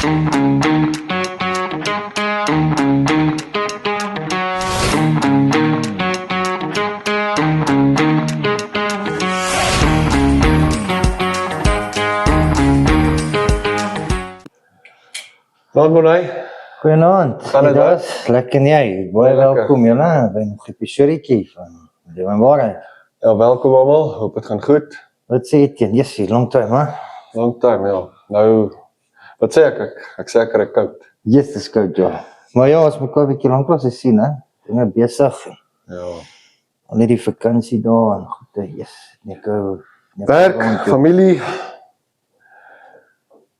Goeienaand, Gaan dit dit is lekker en jy, baie welkom julle by nog 'n episodetjie van Lewe en Waarheid. Ja, welkom allemaal, hoop het gaan goed. Wat sê Etienne? Yes, long time, hè? Long time, ja. Nou, wat sê ek? Ek sê ek kry koud. Yes, dis koud, ja. Maar ja, ons mekaar 'n bietjie lank was gesien, hè? Dinge besig. Ja. Al die vakansie daar en goed, yes, Nico. Werk, familie,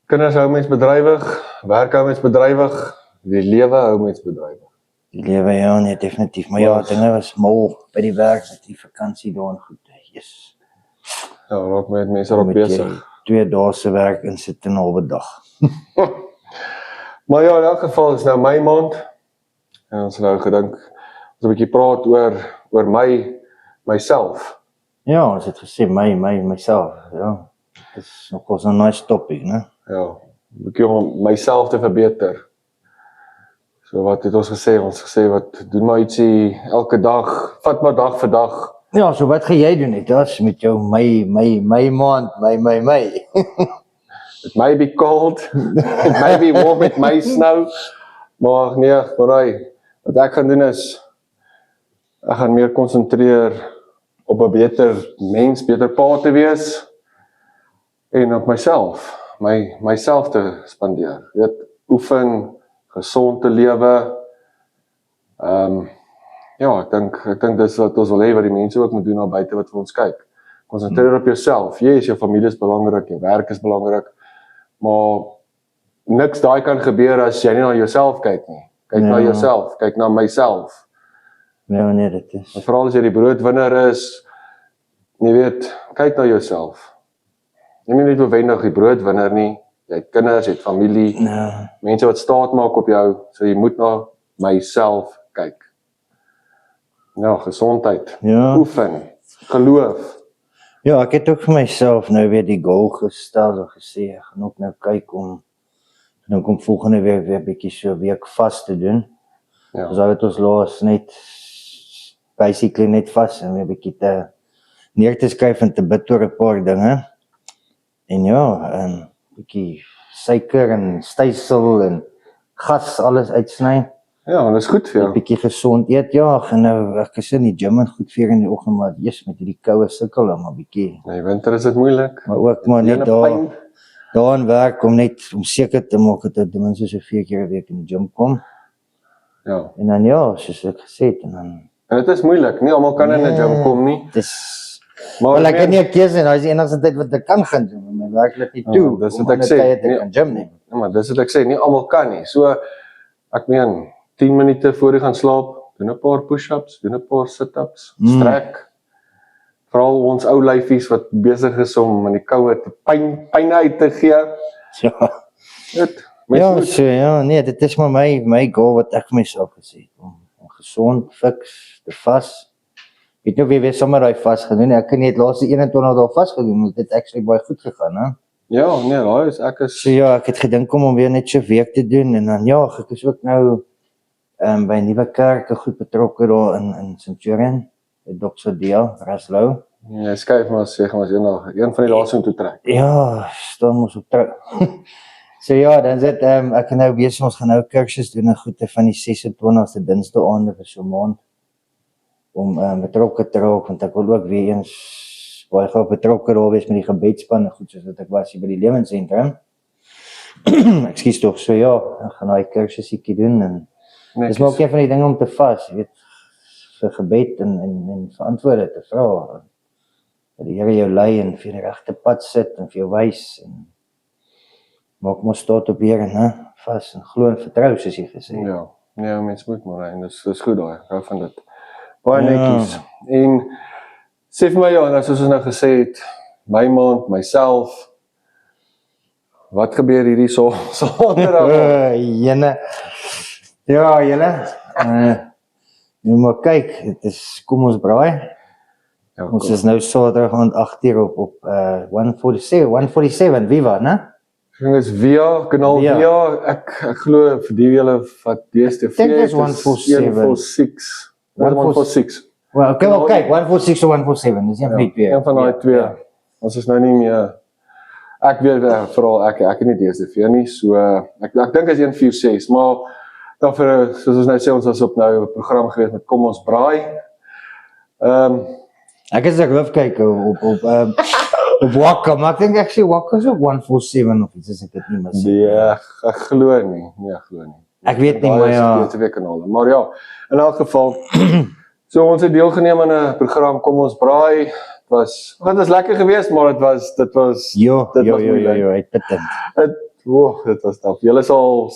kinders hou mens bedrywig, werk hou mens bedrywig, die lewe hou mens bedrywig. Die lewe, ja, nee, definitief. Maar ja, dinge was mal by die werk met die vakansie daar en goed, yes. Ja, raak met mense erop besig. 2 dae se werk en sit 'n halwe dag. Maar ja, in elk geval is nou my maand, en ons het nou gedink, ons 'n bietjie praat oor myself. Ja, ons het gesê myself, ja. Dit is nogals 'n nice topic, né? Ja, 'n bietjie om myself te verbeter. So wat het ons gesê? Ons gesê wat doen maar ietsie elke dag, vat maar dag vir dag. Ja, so wat gaan jy doen net as met jou my maand, my. It may be cold, it may be warm, it may snow, maar nee, wat ek gaan doen is, ek gaan meer konsentreer op 'n beter mens, beter pa te wees, en op myself te spandeer, weet, oefen, gesond te lewe, ja, ek dink dis wat ons wil hê, wat die mense ook moet doen daar buite wat vir ons kyk. Konsentreer op jouself. Yes, jou familie is belangrik, jou werk is belangrik, maar niks daai kan gebeur as jy nie na jouself kyk nie. Kyk na jouself, kyk na myself. Ja, nee, dit is. En veral as jy die broodwinner is, jy weet, kyk na jouself. Jy moet nie noodwendig die broodwinner nie, jy het kinders, jy het familie, mense wat staat maak op jou, so jy moet na myself kyk. Ja, gesondheid, oefen, geloof. Ja, ek het ook vir myself nou weer die goal gestel en gesê, ek gaan ook nou kyk om volgende week weer 'n bietjie so 'n week vas te doen. Ja. Dus het ons laas net, basically net vas en weer 'n bietjie te neer te skryf en te bid oor 'n paar dinge. En ja, bietjie suiker en stysel en gas alles uitsny. Ja, en dit is goed vir jou. 'n Bietjie gesond eet, ja, en nou ek is in die gym en goed vir in die oggend, maar yes, met hierdie koue sukkel dan maar bietjie. Nee, winter is dit moeilik. Maar ook maar net daar in werk om seker te maak dat ek ten minste so 4 keer 'n week in die gym kom. Ja. En dan ja, soos ek gesê het, en dit is moeilik, nie almal kan in 'n gym kom nie. Maar ek het nie 'n keuse nie, dis die enigste tyd wat ek kan gaan doen, my werk laat nie toe. Dis wat ek sê. Ek kan gym nie. Ja, maar dis wat ek sê, nie almal kan nie. So ek meen 10 minute voor jy gaan slaap, doen 'n paar push-ups, doen 'n paar sit-ups, strek. Veral ons ou lyfies wat besig is om in die koue te pyn uit te gee. Ja. Dit is maar my goal wat ek vir myself gesê het, om gesond, fiks, te vas. Weet nou wie sommer daai vas gedoen, ek het net laaste 21 dae vas gedoen, dit het actually baie goed gegaan, hè. Ja, nee, daai is ek is. So ja, ek het gedink om weer net so 'n week te doen, en dan ja, ek is ook nou by 'n nuwe kerk goed betrokke daar in Centurion, by Dr. Deel, Raslou. Ja, skuif maar sê, gaan ons een van die laaste toe trek. Ja, staan ons op trek. So ja, dan sit ek nou besig, ons gaan nou kursus doen en goede van die 26ste Dinsdae aande vir so 'n maand, om betrokke te raak, want ek wil ook weer eens baie gou betrokke raak wees met die gebedsspan, goed soos wat ek was hier by die Lewensentrum. Ekskuus tog, so ja, ek gaan daai kursusie doen, en dis maar ook een van die dinge om te vas, jy weet, vir gebed en vir antwoorde te vra, dat die Here jou lei en vir die regte pad sit en vir jou wys, en maak mos staat op Here, né, vas en glo en vertrou, soos jy gesê. Ja, nee, mens moet maar, en dis goed daai, ek hou van dit. Baie netjies. En sê vir my, ja, soos ons nou gesê het, my maand, myself, wat gebeur hierdie sonder Jene. Ja, julle. Nou maar kyk, dit is kom ons braai. Ja, ons is nou Saterdag aand 8:00 op 147 Viva, né? Ding is via, kanaal Via. via, ek glo vir die julle wat DStv Dink dis het, 147. 146. 146. Well, okay, well, kyk, 146 of 147, dis een van die twee. Een van daai twee. Ons is nou nie meer ek weet veral ek het nie DStv nie, so ek dink is 146, maar dan vir soos ons nou sê ons was op nou 'n program gewees met Kom ons braai. Ek is 'n hoofkyker op Wakka, maar ek dink actually Wakka is ook 147 of iets as ek dit nie mis. Nee, ek glo nie. Nee, ek glo nie. Ek weet nie, Daai maar is ja. DStv kanale. Maar ja, in elk geval so ons het deelgeneem aan 'n program Kom ons braai. Dit was lekker geweest, maar dit was Jo, moeilik. uitputtend. Dit was taaf. Julle sal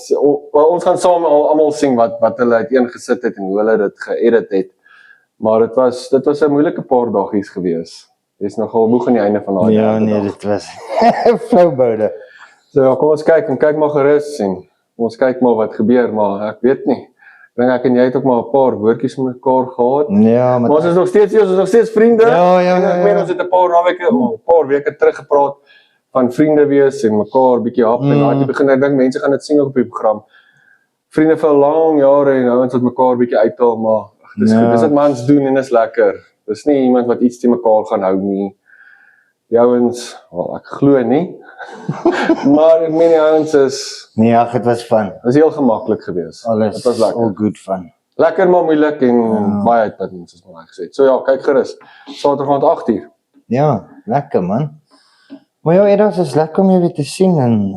ons gaan saam almal sien wat hulle uiteengesit het en hoe hulle dit geëdit het. Maar dit was 'n moeilike paar dagies geweest. Dis nogal moeg aan die einde van daai Ja, derde nee, dag. dit was flouboude. So ja, kom ons kyk maar gerus en ons kyk maar wat gebeur, maar ek weet nie. Ek en jy het ook maar 'n paar woordjies met mekaar gehad. Ja, Maar ons is nog steeds vriende. Ja, En ek meen ons het 'n paar weke terug gepraat van vriende wees en mekaar bietjie hap en daai te begin. Ek dink mense gaan dit sien ook op die program. Vriende vir lang jare en ouens wat mekaar bietjie uithaal, maar dis goed. Dis wat mans doen en is lekker. Dis nie iemand wat iets te mekaar gaan hou nie. Die ouens, wel ek glo nie. Maar ek meen die ouens is Nee, ag, dit was fun. heel gemaklik geweest. Alles Dit was lekker. all good fun. Lekker maar moeilik en baie uitputtend soos maar gesê. So ja, kyk gerus. Saterdag aand 8:00. Ja, lekker man. Maar ja, Edas, is lekker om jou weer te sien en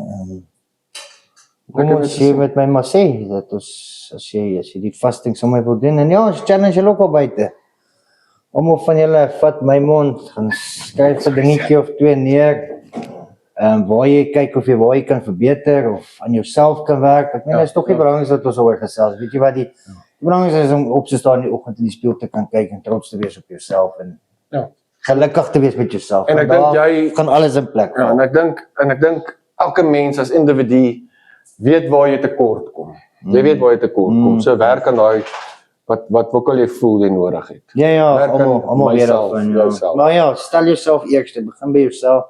kom ons sê met my maar sê, dat ons, as jy die vasting sommer wil doen, en ja, ons challenge julle ook al buite. Almal van julle vat my mond, gaan skryf 'n dingetjie of twee neer, waar jy kyk of jy waar jy kan verbeter, of aan jouself kan werk. Ek meen, dit is toch die belangrikste wat ons oor gesels. Weet jy wat, die belangrikste is om op te staan in die oggend in die spieël te kan kyk en trots te wees op jouself en gelukkig te wees met jouself. En ek dink jy gaan alles in plek. Ja, en ek dink elke mens as individu weet waar jy tekort kom. Jy weet waar jy tekort kom. So werk aan daai wat ook al jy voel jy nodig het. Ja, Werk aan almal weet myself, daarvan. jouself. Maar ja, stel jouself eerste, begin by jouself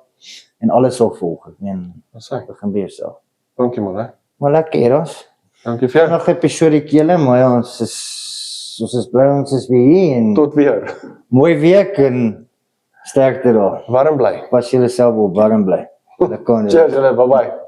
en alles sal volg. Ek meen, begin by jouself. Dankie man, hè. Maar lekker, Eros. Dankie vir jou. Nog 'n episodetjie julle, maar ja, ons is bly ons is weer hier en Tot weer. mooi week en sterkte daar. Warm bly. Pas julle self op, warm bly. Lekker. Cheers, julle. Bye bye.